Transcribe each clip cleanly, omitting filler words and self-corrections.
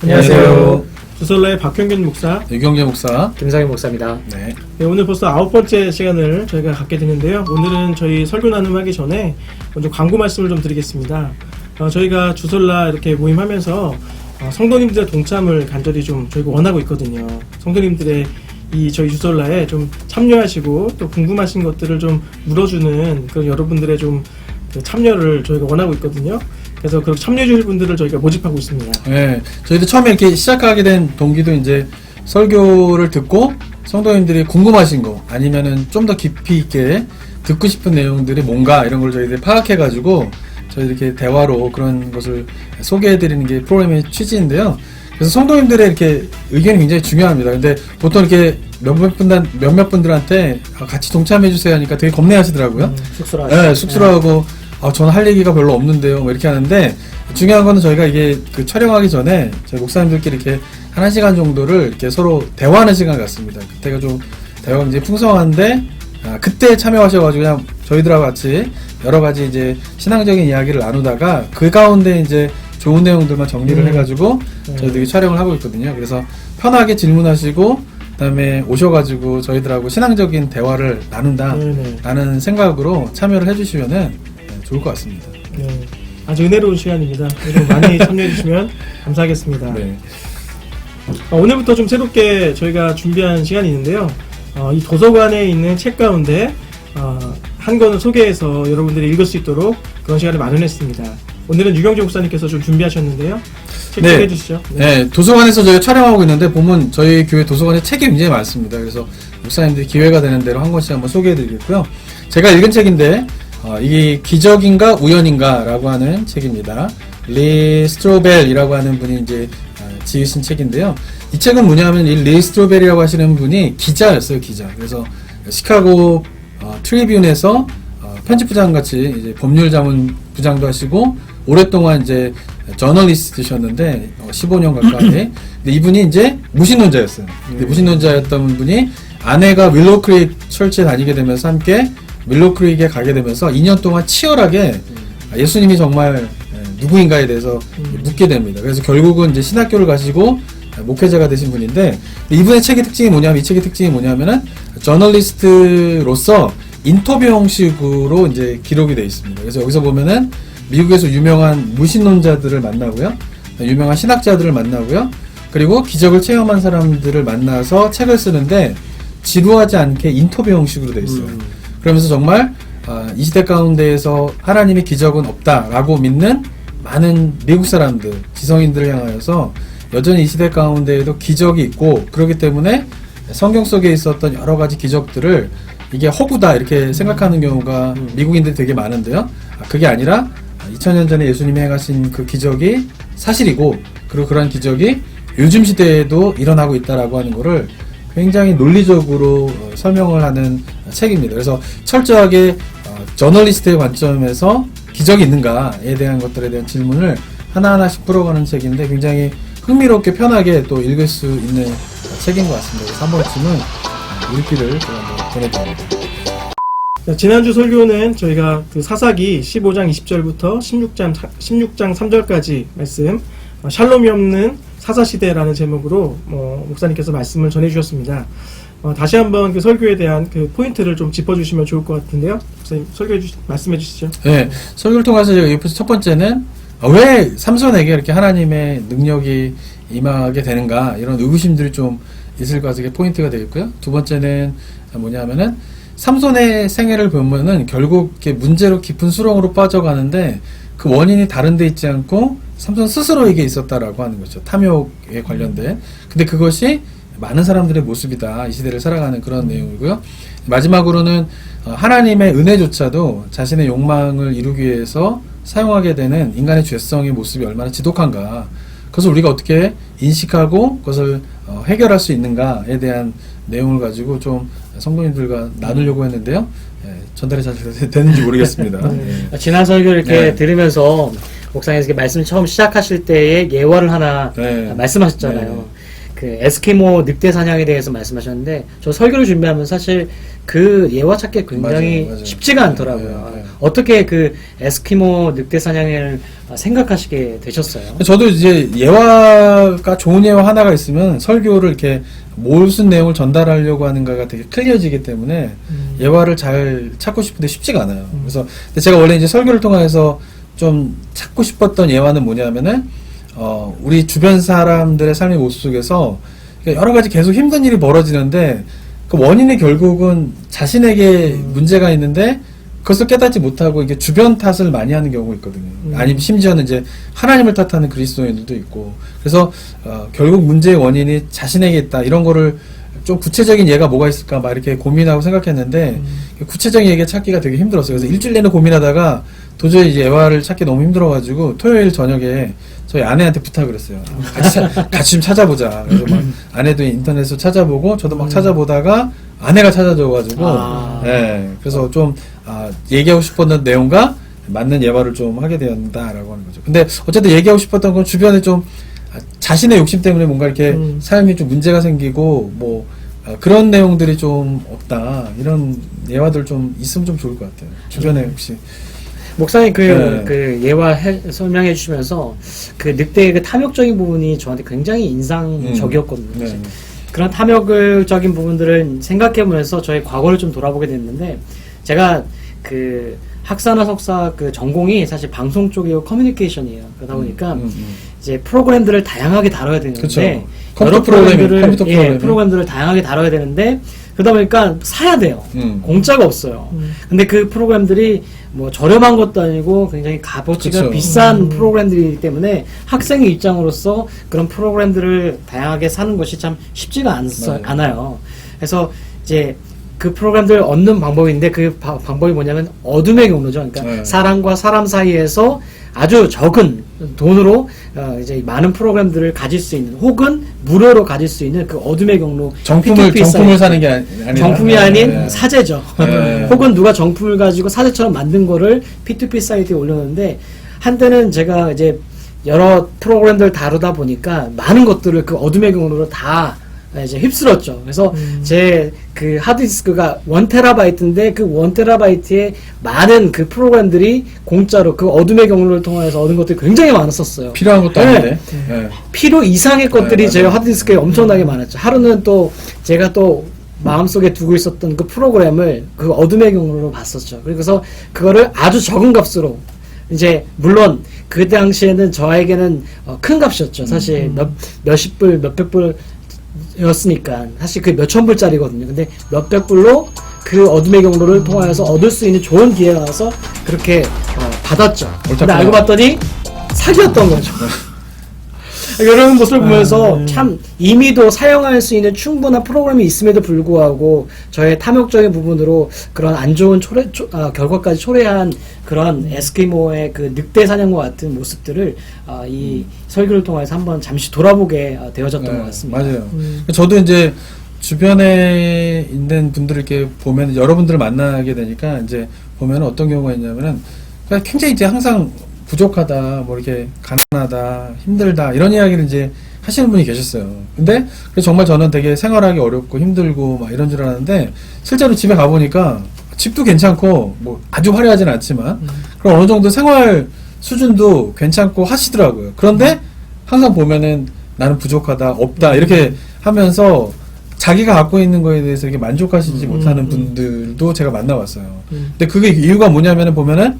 안녕하세요. 주설라의 박형균 목사, 유경재 목사, 김상현 목사입니다. 네, 오늘 벌써 9번째 시간을 저희가 갖게 되는데요. 오늘은 저희 설교 나눔하기 전에 먼저 광고 말씀을 좀 드리겠습니다. 저희가 주설라 이렇게 모임하면서 성도님들의 동참을 간절히 좀 저희가 원하고 있거든요. 성도님들의 이 저희 주설라에 좀 참여하시고 또 궁금하신 것들을 좀 물어주는 그런 여러분들의 좀 그 참여를 저희가 원하고 있거든요. 그래서 그렇게 참여해 주실 분들을 저희가 모집하고 있습니다. 네, 저희도 처음에 이렇게 시작하게 된 동기도 이제 설교를 듣고 성도님들이 궁금하신 거 아니면은 좀 더 깊이 있게 듣고 싶은 내용들이 뭔가 이런 걸 저희들이 파악해가지고 저희 이렇게 대화로 그런 것을 소개해드리는 게 프로그램의 취지인데요. 그래서 성도님들의 이렇게 의견이 굉장히 중요합니다. 근데 보통 이렇게 몇몇 분들한테 같이 동참해주세요 하니까 되게 겁내하시더라고요. 쑥스러워하시죠. 네, 쑥스러워하고 저는 할 얘기가 별로 없는데요. 뭐 이렇게 하는데 중요한 거는 저희가 이게 그 촬영하기 전에 저희 목사님들끼리 이렇게 한 1시간 정도를 이렇게 서로 대화하는 시간 같습니다. 그때가 좀 대화가 이제 풍성한데 그때 참여하셔가지고 그냥 저희들하고 같이 여러 가지 이제 신앙적인 이야기를 나누다가 그 가운데 이제 좋은 내용들만 정리를 해가지고 저희들이 촬영을 하고 있거든요. 그래서 편하게 질문하시고 그다음에 오셔가지고 저희들하고 신앙적인 대화를 나눈다라는 생각으로 참여를 해주시면은 좋을 것 같습니다. 네, 아주 은혜로운 시간입니다. 좀 많이 참여해 주시면 감사하겠습니다. 네. 오늘부터 좀 새롭게 저희가 준비한 시간이 있는데요. 이 도서관에 있는 책 가운데 한 권을 소개해서 여러분들이 읽을 수 있도록 그런 시간을 마련했습니다. 오늘은 유경재 목사님께서 좀 준비하셨는데요. 책 소개해 주시죠. 네, 도서관에서 저희가 촬영하고 있는데 보면 저희 교회 도서관에 책이 굉장히 많습니다. 그래서 목사님들이 기회가 되는 대로 한 권씩 한번 소개해 드리겠고요. 제가 읽은 책인데 이게 기적인가 우연인가 라고 하는 책입니다. 리 스트로벨이라고 하는 분이 이제 지으신 책인데요. 이 책은 뭐냐면 이 리 스트로벨이라고 하시는 분이 기자였어요. 기자. 그래서 시카고 트리뷴에서 편집부장 같이 이제 법률자문 부장도 하시고 오랫동안 이제 저널리스트셨는데 15년 가까이. 근데 이분이 이제 무신론자였어요. 근데 무신론자였던 분이 아내가 윌로우 크릭 철치에 다니게 되면서 함께 윌로우 크릭에 가게 되면서 2년 동안 치열하게 예수님이 정말 누구인가에 대해서 묻게 됩니다. 그래서 결국은 이제 신학교를 가시고 목회자가 되신 분인데 이분의 책의 특징이 뭐냐면 이 책의 특징이 뭐냐면은 저널리스트로서 인터뷰 형식으로 이제 기록이 되어 있습니다. 그래서 여기서 보면은 미국에서 유명한 무신론자들을 만나고요. 유명한 신학자들을 만나고요. 그리고 기적을 체험한 사람들을 만나서 책을 쓰는데 지루하지 않게 인터뷰 형식으로 되어 있어요. 그러면서 정말 이 시대 가운데에서 하나님의 기적은 없다라고 믿는 많은 미국 사람들, 지성인들을 향하여서 여전히 이 시대 가운데에도 기적이 있고 그렇기 때문에 성경 속에 있었던 여러 가지 기적들을 이게 허구다 이렇게 생각하는 경우가 미국인들이 되게 많은데요. 그게 아니라 2000년 전에 예수님이 행하신 그 기적이 사실이고 그리고 그러한 기적이 요즘 시대에도 일어나고 있다라고 하는 거를 굉장히 논리적으로 설명을 하는 책입니다. 그래서 철저하게 저널리스트의 관점에서 기적이 있는가에 대한 것들에 대한 질문을 하나하나씩 풀어가는 책인데 굉장히 흥미롭게 편하게 또 읽을 수 있는 책인 것 같습니다. 그래서 한 번쯤은 읽기를 한번 보내드립니다. 지난주 설교는 저희가 그 사사기 15장 20절부터 16장 3절까지 말씀 샬롬이 없는 사사시대라는 제목으로 목사님께서 말씀을 전해주셨습니다. 다시 한번 그 설교에 대한 그 포인트를 좀 짚어주시면 좋을 것 같은데요. 목사님 말씀해 주시죠. 네, 설교를 통해서 제가 옆에서 첫 번째는 왜 삼손에게 이렇게 하나님의 능력이 임하게 되는가 이런 의구심들이 좀 있을 것 같은 게 포인트가 되겠고요. 두 번째는 뭐냐면은 삼손의 생애를 보면은 결국 이렇게 문제로 깊은 수렁으로 빠져가는데 그 원인이 다른 데 있지 않고 삼손 스스로에게 있었다라고 하는 거죠. 탐욕에 관련된. 근데 그것이 많은 사람들의 모습이다. 이 시대를 살아가는 그런 내용이고요. 마지막으로는 하나님의 은혜조차도 자신의 욕망을 이루기 위해서 사용하게 되는 인간의 죄성의 모습이 얼마나 지독한가. 그것을 우리가 어떻게 인식하고 그것을 해결할 수 있는가에 대한 내용을 가지고 좀 성도님들과 나누려고 했는데요. 전달이 잘 되는지 모르겠습니다. 지난 설교 이렇게 들으면서 목사님께서 말씀 처음 시작하실 때의 예화를 하나 말씀하셨잖아요. 그 에스키모 늑대 사냥에 대해서 말씀하셨는데 저 설교를 준비하면 사실 그 예화 찾기 굉장히 맞아요. 쉽지가 않더라고요. 네. 어떻게 그 에스키모 늑대 사냥을 생각하시게 되셨어요? 저도 이제 예화가 좋은 예화 하나가 있으면 설교를 이렇게 무슨 내용을 전달하려고 하는가가 되게 클리어지기 때문에 예화를 잘 찾고 싶은데 쉽지가 않아요. 그래서 근데 제가 원래 이제 설교를 통해서 좀 찾고 싶었던 예화는 뭐냐면은 우리 주변 사람들의 삶의 모습 속에서 여러 가지 계속 힘든 일이 벌어지는데 그 원인이 결국은 자신에게 문제가 있는데 그것을 깨닫지 못하고 이게 주변 탓을 많이 하는 경우가 있거든요. 아니면 심지어는 이제 하나님을 탓하는 그리스도인들도 있고 그래서 결국 문제의 원인이 자신에게 있다 이런 거를 좀 구체적인 예가 뭐가 있을까 막 이렇게 고민하고 생각했는데 구체적인 예가 찾기가 되게 힘들었어요. 그래서 일주일 내내 고민하다가 도저히 이제 예화를 찾기 너무 힘들어가지고 토요일 저녁에 저희 아내한테 부탁을 했어요. 같이 좀 찾아보자. 그래서 막 아내도 인터넷으로 찾아보고 저도 막 찾아보다가 아내가 찾아줘가지고 예, 그래서 좀 얘기하고 싶었던 내용과 맞는 예화를 좀 하게 되었다라고 하는 거죠. 근데 어쨌든 얘기하고 싶었던 건 주변에 좀 자신의 욕심 때문에 뭔가 이렇게 삶이 좀 문제가 생기고 뭐 그런 내용들이 좀 없다 이런 예화들 좀 있으면 좀 좋을 것 같아요. 주변에 혹시 목사님 네. 그 예화 설명해 주시면서 그 늑대의 그 탐욕적인 부분이 저한테 굉장히 인상적이었거든요. 네. 그런 탐욕적인 부분들을 생각해보면서 저의 과거를 좀 돌아보게 됐는데 제가 그 학사나 석사 그 전공이 사실 방송 쪽이고 커뮤니케이션이에요. 그러다 보니까 이제 프로그램들을 다양하게 다뤄야 되는데 그쵸. 여러 컴퓨터 프로그래밍, 컴퓨터 예, 프로그래밍. 프로그램들을 다양하게 다뤄야 되는데 그러다 보니까 사야 돼요. 공짜가 없어요. 근데 그 프로그램들이 뭐 저렴한 것도 아니고 굉장히 값어치가 그쵸. 비싼 프로그램들이기 때문에 학생의 입장으로서 그런 프로그램들을 다양하게 사는 것이 참 쉽지가 않아요. 그래서 이제 그 프로그램들을 얻는 방법인데 그 방법이 뭐냐면 어둠의 경로죠. 그러니까 네. 사람과 사람 사이에서 아주 적은 돈으로 이제 많은 프로그램들을 가질 수 있는 혹은 무료로 가질 수 있는 그 어둠의 경로 정품을 P2P 정품을 사이트. 사는 게 아니라 정품이 아닌 네. 사제죠. 네. 혹은 누가 정품을 가지고 사제처럼 만든 거를 P2P 사이트에 올렸는데 한때는 제가 이제 여러 프로그램들을 다루다 보니까 많은 것들을 그 어둠의 경로로 다 이제 휩쓸었죠. 그래서 제 그 하드디스크가 1TB인데 그 1TB에 많은 그 프로그램들이 공짜로 그 어둠의 경로를 통해서 얻은 것들이 굉장히 많았었어요. 필요한 것도 네. 아닌데. 네. 필요 이상의 것들이 네, 제 맞아요. 하드디스크에 엄청나게 많았죠. 하루는 또 제가 또 마음속에 두고 있었던 그 프로그램을 그 어둠의 경로로 봤었죠. 그래서 그거를 아주 적은 값으로 이제 물론 그 당시에는 저에게는 큰 값이었죠. 사실 몇십 불, 몇백 불 였으니까 사실 그게 몇천 불짜리거든요. 근데 몇백 불로 그 어둠의 경로를 통하여서 얻을 수 있는 좋은 기회가 와서 그렇게 받았죠. 근데 알고 봤더니 사기였던 거죠. 이런 모습을 보면서 참 이미도 사용할 수 있는 충분한 프로그램이 있음에도 불구하고 저의 탐욕적인 부분으로 그런 안 좋은 결과까지 초래한 그런 에스키모의 그 늑대 사냥과 같은 모습들을 이 설교를 통해서 한번 잠시 돌아보게 되어졌던 것 같습니다. 맞아요. 저도 이제 주변에 있는 분들을 이렇게 보면 여러분들을 만나게 되니까 이제 보면 어떤 경우가 있냐면은 그냥 굉장히 이제 항상 부족하다, 뭐 이렇게 가난하다, 힘들다 이런 이야기를 이제 하시는 분이 계셨어요. 근데 그래서 정말 저는 되게 생활하기 어렵고 힘들고 막 이런 줄 알았는데 실제로 집에 가 보니까 집도 괜찮고 뭐 아주 화려하진 않지만 그럼 어느 정도 생활 수준도 괜찮고 하시더라고요. 그런데 항상 보면은 나는 부족하다, 없다 이렇게 하면서 자기가 갖고 있는 거에 대해서 이렇게 만족하시지 못하는 분들도 제가 만나봤어요. 근데 그게 이유가 뭐냐면은 보면은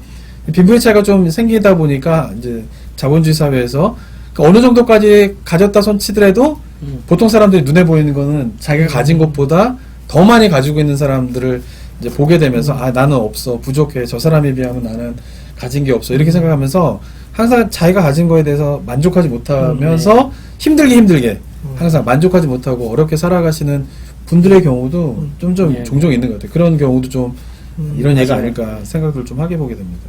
빈부의 차이가 좀 생기다 보니까 이제 자본주의 사회에서 어느 정도까지 가졌다 손치더라도 보통 사람들이 눈에 보이는 거는 자기가 가진 것보다 더 많이 가지고 있는 사람들을 이제 보게 되면서 아 나는 없어 부족해 저 사람에 비하면 나는 가진 게 없어 이렇게 생각하면서 항상 자기가 가진 거에 대해서 만족하지 못하면서 힘들게 항상 만족하지 못하고 어렵게 살아가시는 분들의 경우도 좀 종종 있는 것 같아요. 그런 경우도 좀 이런 예가 아닐까 생각을 좀 하게 보게 됩니다.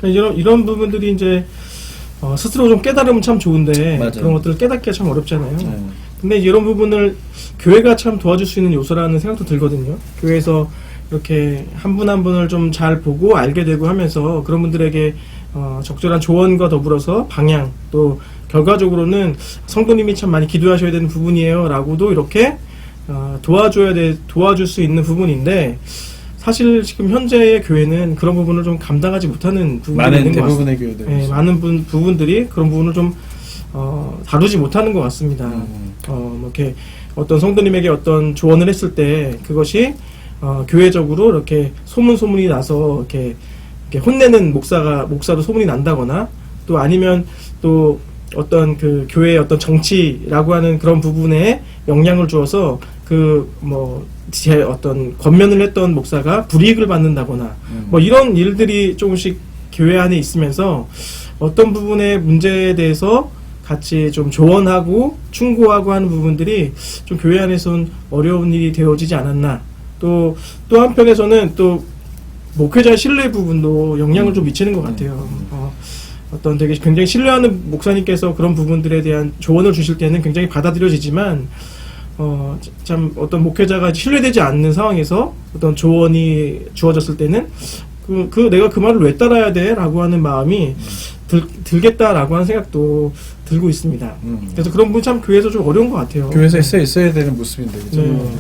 그러니까 이런 부분들이 이제 스스로 좀 깨달으면 참 좋은데 맞아요. 그런 것들을 깨닫기가 참 어렵잖아요. 네. 근데 이런 부분을 교회가 참 도와줄 수 있는 요소라는 생각도 들거든요. 교회에서 이렇게 한 분 한 분을 좀 잘 보고 알게 되고 하면서 그런 분들에게 적절한 조언과 더불어서 방향 또 결과적으로는 성도님이 참 많이 기도하셔야 되는 부분이에요 라고도 이렇게 도와줄 수 있는 부분인데 사실 지금 현재의 교회는 그런 부분을 좀 감당하지 못하는 부분이 많은 있는 것 같습니다. 대부분의 교회들. 네, 많은 부분들이 그런 부분을 좀 다루지 못하는 것 같습니다. 뭐 이렇게 어떤 성도님에게 어떤 조언을 했을 때 그것이 교회적으로 이렇게 소문이 나서 이렇게 혼내는 목사도 소문이 난다거나 또 아니면 또 어떤 그 교회의 어떤 정치라고 하는 그런 부분에 영향을 주어서 제 어떤 권면을 했던 목사가 불이익을 받는다거나 뭐 이런 일들이 조금씩 교회 안에 있으면서 어떤 부분의 문제에 대해서 같이 좀 조언하고 충고하고 하는 부분들이 좀 교회 안에서는 어려운 일이 되어지지 않았나. 또 한편에서는 또 목회자의 신뢰 부분도 영향을 좀 미치는 것 같아요. 어떤 되게 굉장히 신뢰하는 목사님께서 그런 부분들에 대한 조언을 주실 때는 굉장히 받아들여지지만 참 어떤 목회자가 신뢰되지 않는 상황에서 어떤 조언이 주어졌을 때는 내가 그 말을 왜 따라야 돼? 라고 하는 마음이 들겠다라고 하는 생각도 들고 있습니다. 그래서 그런 부분 참 교회에서 좀 어려운 것 같아요. 교회에서 있어야 되는 모습인데, 그죠?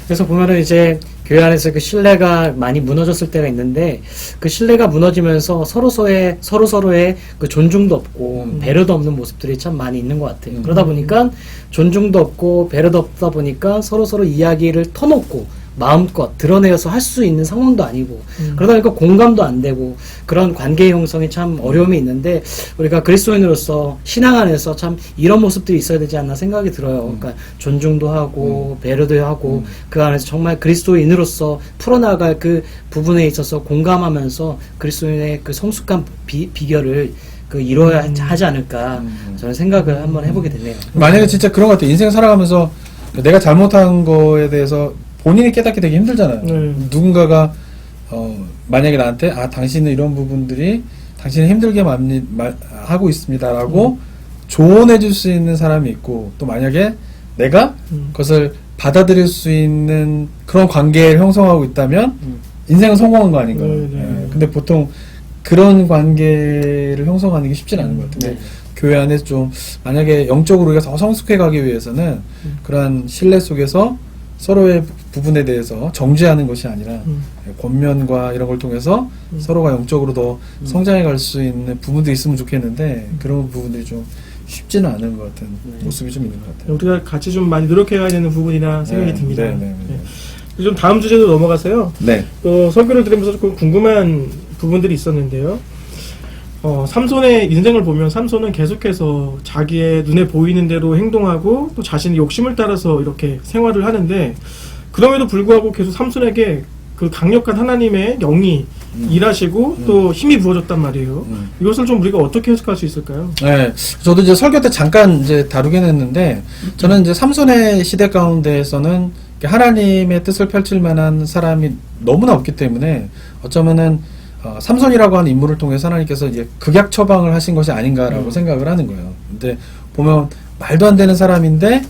그래서 보면은 이제 교회 안에서 그 신뢰가 많이 무너졌을 때가 있는데 그 신뢰가 무너지면서 서로서로의 그 존중도 없고 배려도 없는 모습들이 참 많이 있는 것 같아요. 그러다 보니까 존중도 없고 배려도 없다 보니까 서로서로 이야기를 터놓고 마음껏 드러내서 할 수 있는 상황도 아니고 그러다 보니까 공감도 안 되고 그런 관계 형성이 참 어려움이 있는데 우리가 그리스도인으로서 신앙 안에서 참 이런 모습들이 있어야 되지 않나 생각이 들어요. 그러니까 존중도 하고 배려도 하고 그 안에서 정말 그리스도인으로서 풀어나갈 그 부분에 있어서 공감하면서 그리스도인의 그 성숙한 비결을 이루어야 하지 않을까 저는 생각을 한번 해보게 되네요. 만약에 진짜 그런 것 같아요. 인생 살아가면서 내가 잘못한 거에 대해서 본인이 깨닫기 되게 힘들잖아요. 누군가가 만약에 나한테 당신은 이런 부분들이 당신이 힘들게 하고 있습니다라고 조언해 줄 수 있는 사람이 있고 또 만약에 내가 그것을 받아들일 수 있는 그런 관계를 형성하고 있다면 인생은 성공한 거 아닌가. 근데 보통 그런 관계를 형성하는 게 쉽지는 않은 것 같아요. 교회 안에서 좀 만약에 영적으로 우리가 더 성숙해 가기 위해서는 그러한 신뢰 속에서 서로의 부분에 대해서 정죄하는 것이 아니라 권면과 이런 걸 통해서 서로가 영적으로 더 성장해 갈 수 있는 부분들이 있으면 좋겠는데 그런 부분들이 좀 쉽지는 않은 것 같은 모습이 좀 있는 것 같아요. 우리가 같이 좀 많이 노력해야 되는 부분이라 생각이 듭니다. 좀 다음 주제로 넘어가서요. 설교를 들으면서 조금 궁금한 부분들이 있었는데요. 삼손의 인생을 보면 삼손은 계속해서 자기의 눈에 보이는 대로 행동하고 또 자신의 욕심을 따라서 이렇게 생활을 하는데 그럼에도 불구하고 계속 삼손에게 그 강력한 하나님의 영이 일하시고 또 힘이 부어졌단 말이에요. 이것을 좀 우리가 어떻게 해석할 수 있을까요? 네, 저도 이제 설교 때 잠깐 이제 다루긴 했는데 저는 이제 삼손의 시대 가운데에서는 하나님의 뜻을 펼칠 만한 사람이 너무나 없기 때문에 어쩌면은 삼손이라고 하는 인물을 통해서 하나님께서 이제 극약 처방을 하신 것이 아닌가라고 생각을 하는 거예요. 근데 보면 말도 안 되는 사람인데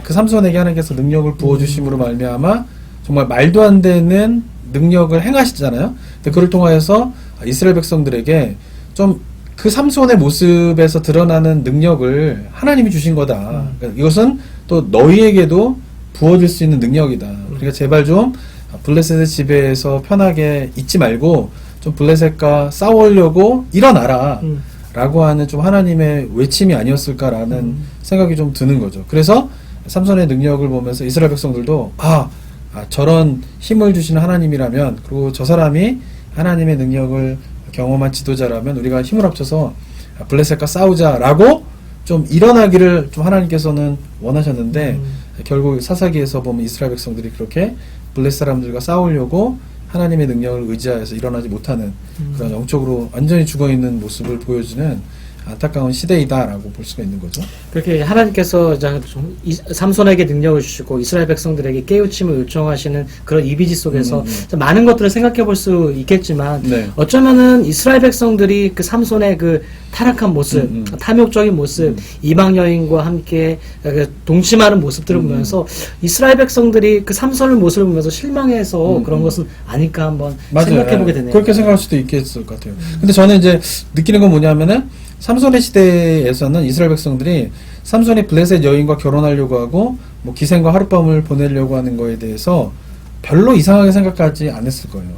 그 삼손에게 하나님께서 능력을 부어주심으로 말미암아 정말 말도 안 되는 능력을 행하시잖아요. 근데 그를 통하여서 이스라엘 백성들에게 좀 그 삼손의 모습에서 드러나는 능력을 하나님이 주신 거다. 그러니까 이것은 또 너희에게도 부어질 수 있는 능력이다. 그러니까 제발 좀 블레셋의 집에서 편하게 있지 말고 좀 블레셋과 싸우려고 일어나라 라고 하는 좀 하나님의 외침이 아니었을까라는 생각이 좀 드는 거죠. 그래서 삼손의 능력을 보면서 이스라엘 백성들도 저런 힘을 주시는 하나님이라면 그리고 저 사람이 하나님의 능력을 경험한 지도자라면 우리가 힘을 합쳐서 블레셋과 싸우자라고 좀 일어나기를 좀 하나님께서는 원하셨는데 결국 사사기에서 보면 이스라엘 백성들이 그렇게 블레셋 사람들과 싸우려고 하나님의 능력을 의지하여서 일어나지 못하는 그런 영적으로 완전히 죽어있는 모습을 보여주는 안타까운 시대이다라고 볼 수가 있는 거죠. 그렇게 하나님께서 삼손에게 능력을 주시고 이스라엘 백성들에게 깨우침을 요청하시는 그런 이미지 속에서 많은 것들을 생각해 볼 수 있겠지만 어쩌면은 이스라엘 백성들이 그 삼손의 그 타락한 모습, 탐욕적인 모습, 이방 여인과 함께 동침하는 모습들을 보면서 이스라엘 백성들이 그 삼손의 모습을 보면서 실망해서 그런 것은 아닐까 한번 생각해 보게 되네요. 그렇게 생각할 수도 있겠을 것 같아요. 근데 저는 이제 느끼는 건 뭐냐면은 삼손의 시대에서는 이스라엘 백성들이 삼손이 블레셋 여인과 결혼하려고 하고 뭐 기생과 하룻밤을 보내려고 하는 거에 대해서 별로 이상하게 생각하지 않았을 거예요.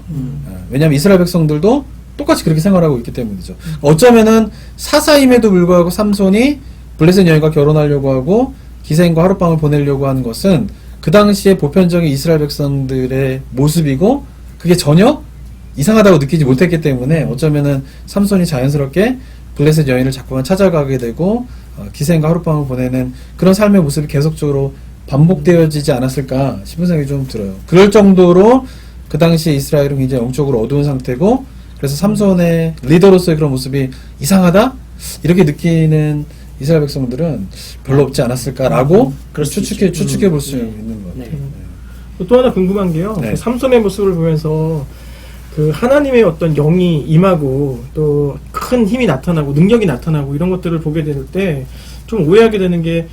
왜냐하면 이스라엘 백성들도 똑같이 그렇게 생활하고 있기 때문이죠. 어쩌면은 사사임에도 불구하고 삼손이 블레셋 여인과 결혼하려고 하고 기생과 하룻밤을 보내려고 하는 것은 그 당시에 보편적인 이스라엘 백성들의 모습이고 그게 전혀 이상하다고 느끼지 못했기 때문에 어쩌면은 삼손이 자연스럽게 블레셋 여인을 자꾸만 찾아가게 되고 기생과 하룻밤을 보내는 그런 삶의 모습이 계속적으로 반복되어지지 않았을까 싶은 생각이 좀 들어요. 그럴 정도로 그 당시에 이스라엘은 굉장히 영적으로 어두운 상태고 그래서 삼손의 리더로서의 그런 모습이 이상하다? 이렇게 느끼는 이스라엘 백성들은 별로 없지 않았을까라고 그럴 수 추측해 볼 수 네. 있는 것 같아요. 네. 또 하나 궁금한 게요. 네. 그 삼손의 모습을 보면서 그 하나님의 어떤 영이 임하고 또 큰 힘이 나타나고 능력이 나타나고 이런 것들을 보게 될 때 좀 오해하게 되는 게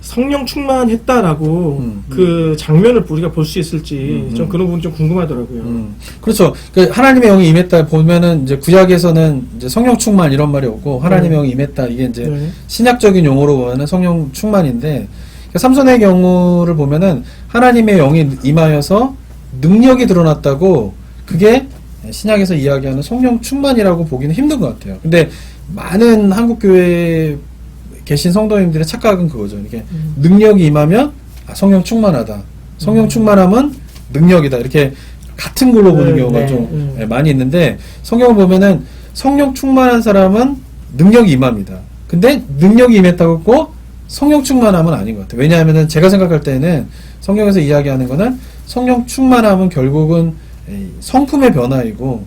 성령 충만했다라고 그 장면을 우리가 볼 수 있을지 좀 그런 부분 좀 궁금하더라고요. 그렇죠. 그 하나님의 영이 임했다 보면은 이제 구약에서는 이제 성령 충만 이런 말이 없고 하나님의 영이 임했다 이게 이제 네. 신약적인 용어로 보면은 성령 충만인데 삼손의 경우를 보면은 하나님의 영이 임하여서 능력이 드러났다고 그게 신약에서 이야기하는 성령 충만이라고 보기는 힘든 것 같아요. 근데 많은 한국 교회에 계신 성도님들의 착각은 그거죠. 이게 능력이 임하면 성령 충만하다. 성령 충만하면 능력이다. 이렇게 같은 걸로 보는 네, 경우가 네, 좀 많이 있는데 성경을 보면은 성령 충만한 사람은 능력이 임합니다. 근데 능력이 임했다고 꼭 성령 충만함은 아닌 것 같아요. 왜냐하면은 제가 생각할 때는 성경에서 이야기하는 거는 성령 충만함은 결국은 성품의 변화이고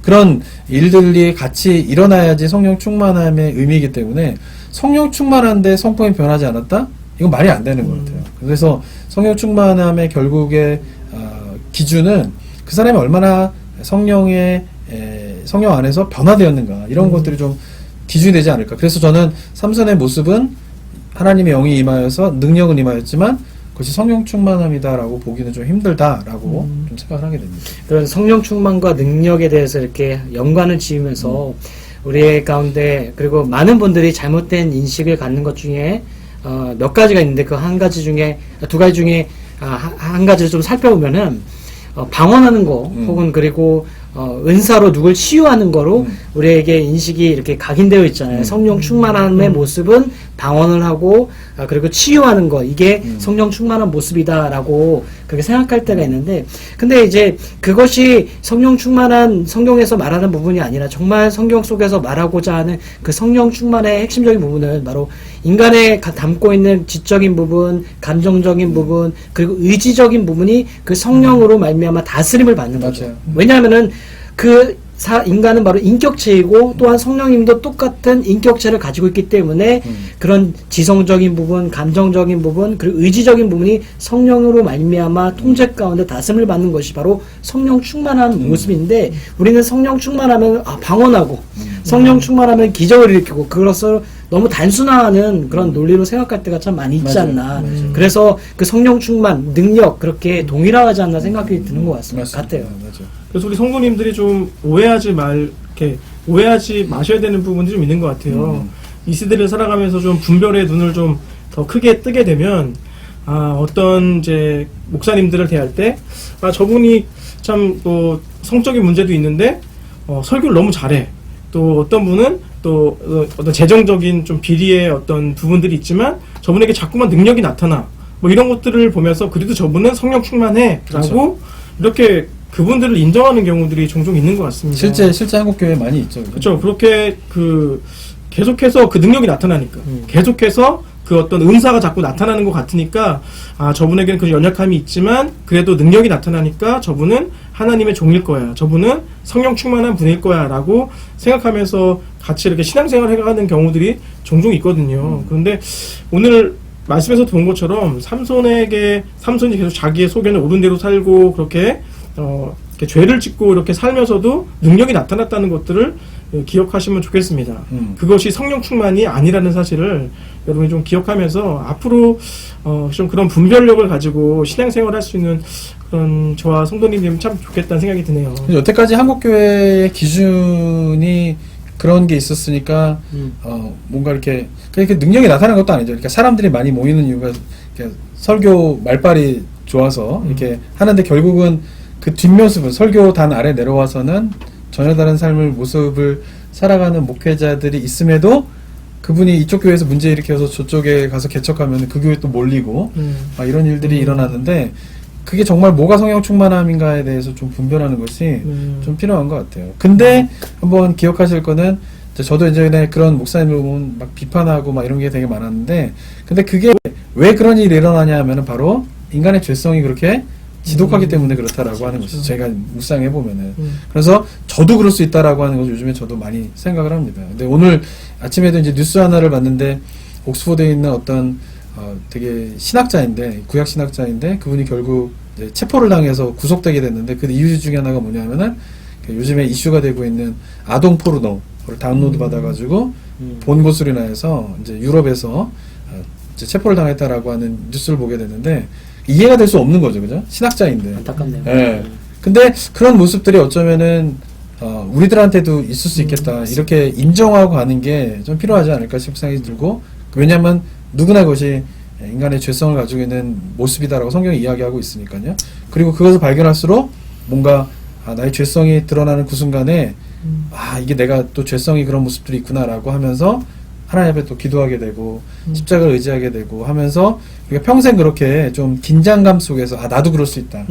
그런 일들이 같이 일어나야지 성령 충만함의 의미이기 때문에 성령 충만한데 성품이 변하지 않았다? 이건 말이 안 되는 것 같아요. 그래서 성령 충만함의 결국의 기준은 그 사람이 얼마나 성령 안에서 변화되었는가 이런 것들이 좀 기준이 되지 않을까. 그래서 저는 삼손의 모습은 하나님의 영이 임하여서 능력은 임하였지만 그것이 성령 충만함이다라고 보기는 좀 힘들다라고 좀 생각을 하게 됩니다. 그런 성령 충만과 능력에 대해서 이렇게 연관을 지으면서 우리의 가운데 그리고 많은 분들이 잘못된 인식을 갖는 것 중에 몇 가지가 있는데 그 한 가지 중에 두 가지 중에 한 가지를 좀 살펴보면은 방언하는 거 혹은 그리고 은사로 누굴 치유하는 거로 우리에게 인식이 이렇게 각인되어 있잖아요. 성령 충만함의 모습은 방언을 하고 그리고 치유하는 거 이게 성령 충만한 모습이다라고 그렇게 생각할 때가 있는데 근데 이제 그것이 성령 충만한 성경에서 말하는 부분이 아니라 정말 성경 속에서 말하고자 하는 그 성령 충만의 핵심적인 부분은 바로 인간에 담고 있는 지적인 부분, 감정적인 부분 그리고 의지적인 부분이 그 성령으로 말미암아 다스림을 받는 거죠. 맞아요. 왜냐하면은 인간은 바로 인격체이고 또한 성령님도 똑같은 인격체를 가지고 있기 때문에 그런 지성적인 부분, 감정적인 부분, 그리고 의지적인 부분이 성령으로 말미암아 통제 가운데 다스림을 받는 것이 바로 성령 충만한 모습인데 우리는 성령 충만하면 방언하고 성령 충만하면 기적을 일으키고 그것을 너무 단순화하는 그런 논리로 생각할 때가 참 많이 있지 맞아요. 않나. 맞아요. 그래서 그 성령 충만, 능력 그렇게 동일하지 않나 생각이 드는 것 같아요. 맞아요. 그래서 우리 성도님들이 좀 오해하지 마셔야 되는 부분들이 좀 있는 것 같아요. 이 시대를 살아가면서 좀 분별의 눈을 좀 더 크게 뜨게 되면 어떤 이제 목사님들을 대할 때 저분이 참 또 성적인 문제도 있는데 설교를 너무 잘해. 또 어떤 분은 또 어떤 재정적인 좀 비리의 어떤 부분들이 있지만 저분에게 자꾸만 능력이 나타나. 뭐 이런 것들을 보면서 그래도 저분은 성령 충만해. 라고 그렇죠. 이렇게 그분들을 인정하는 경우들이 종종 있는 것 같습니다. 실제 한국 교회 많이 있죠. 그렇죠. 그렇게 계속해서 그 능력이 나타나니까 계속해서 그 어떤 은사가 자꾸 나타나는 것 같으니까 저분에게는 그 연약함이 있지만 그래도 능력이 나타나니까 저분은 하나님의 종일 거야. 저분은 성령 충만한 분일 거야. 라고 생각하면서 같이 이렇게 신앙생활을 해가는 경우들이 종종 있거든요. 그런데 오늘 말씀에서 본 것처럼 삼손이 계속 자기의 소견을 옳은 대로 살고 그렇게 이렇게 죄를 짓고 이렇게 살면서도 능력이 나타났다는 것들을 기억하시면 좋겠습니다. 그것이 성령 충만이 아니라는 사실을 여러분이 좀 기억하면서 앞으로 좀 그런 분별력을 가지고 신앙생활을 할 수 있는 그런 저와 성도님들이 참 좋겠다는 생각이 드네요. 여태까지 한국교회의 기준이 그런 게 있었으니까 뭔가 이렇게 능력이 나타나는 것도 아니죠. 그러니까 사람들이 많이 모이는 이유가 설교 말발이 좋아서 이렇게 하는데 결국은 그 뒷모습은 설교단 아래 내려와서는 전혀 다른 삶을 모습을 살아가는 목회자들이 있음에도 그분이 이쪽 교회에서 문제 일으켜서 저쪽에 가서 개척하면 그 교회 또 몰리고 막 이런 일들이 일어나는데 그게 정말 뭐가 성령 충만함인가에 대해서 좀 분별하는 것이 좀 필요한 것 같아요. 근데 한번 기억하실 거는 저도 예전에 그런 목사님을 보면 막 비판하고 막 이런 게 되게 많았는데 근데 그게 왜 그런 일이 일어나냐 하면은 바로 인간의 죄성이 그렇게 지독하기 때문에 그렇다라고 하는 것이죠. 제가 묵상해 보면은. 그래서 저도 그럴 수 있다라고 하는 것을 요즘에 저도 많이 생각을 합니다. 근데 오늘 아침에도 이제 뉴스 하나를 봤는데 옥스퍼드에 있는 어떤 되게 신학자인데 구약 신학자인데 그분이 결국 이제 체포를 당해서 구속되게 됐는데 그 이유 중에 하나가 뭐냐면은 요즘에 이슈가 되고 있는 아동 포르노를 다운로드 받아가지고 본 것으로 인해서 이제 유럽에서 이제 체포를 당했다라고 하는 뉴스를 보게 됐는데 이해가 될 수 없는 거죠, 그죠? 신학자인데. 안타깝네요. 예. 근데 그런 모습들이 어쩌면은 우리들한테도 있을 수 있겠다. 이렇게 인정하고 가는 게 좀 필요하지 않을까 싶은 생각이 들고 왜냐하면 누구나 그것이 인간의 죄성을 가지고 있는 모습이다라고 성경이 이야기하고 있으니까요. 그리고 그것을 발견할수록 뭔가 나의 죄성이 드러나는 그 순간에 이게 내가 또 죄성이 그런 모습들이 있구나라고 하면서 하나님 앞에 또 기도하게 되고 십자가를 의지하게 되고 하면서 우리가 평생 그렇게 좀 긴장감 속에서 나도 그럴 수 있다.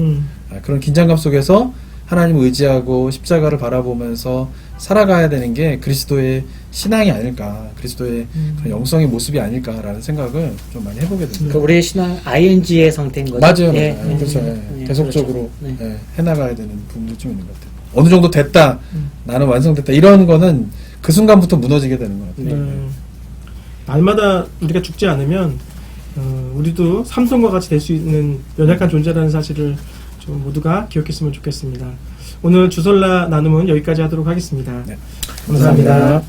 그런 긴장감 속에서 하나님을 의지하고 십자가를 바라보면서 살아가야 되는 게 그리스도의 신앙이 아닐까, 그리스도의 그런 영성의 모습이 아닐까라는 생각을 좀 많이 해보게 됩니다. 그러니까 우리의 신앙 ING의 상태인 거죠. 맞아요. 예. 그렇죠. 계속적으로 그렇죠. 네. 해나가야 되는 부분도 좀 있는 것 같아요. 어느 정도 됐다, 나는 완성됐다 이런 거는 그 순간부터 무너지게 되는 것 같아요. 날마다 우리가 죽지 않으면 우리도 삼손과 같이 될 수 있는 연약한 존재라는 사실을 좀 모두가 기억했으면 좋겠습니다. 오늘 주설라 나눔은 여기까지 하도록 하겠습니다. 네. 감사합니다.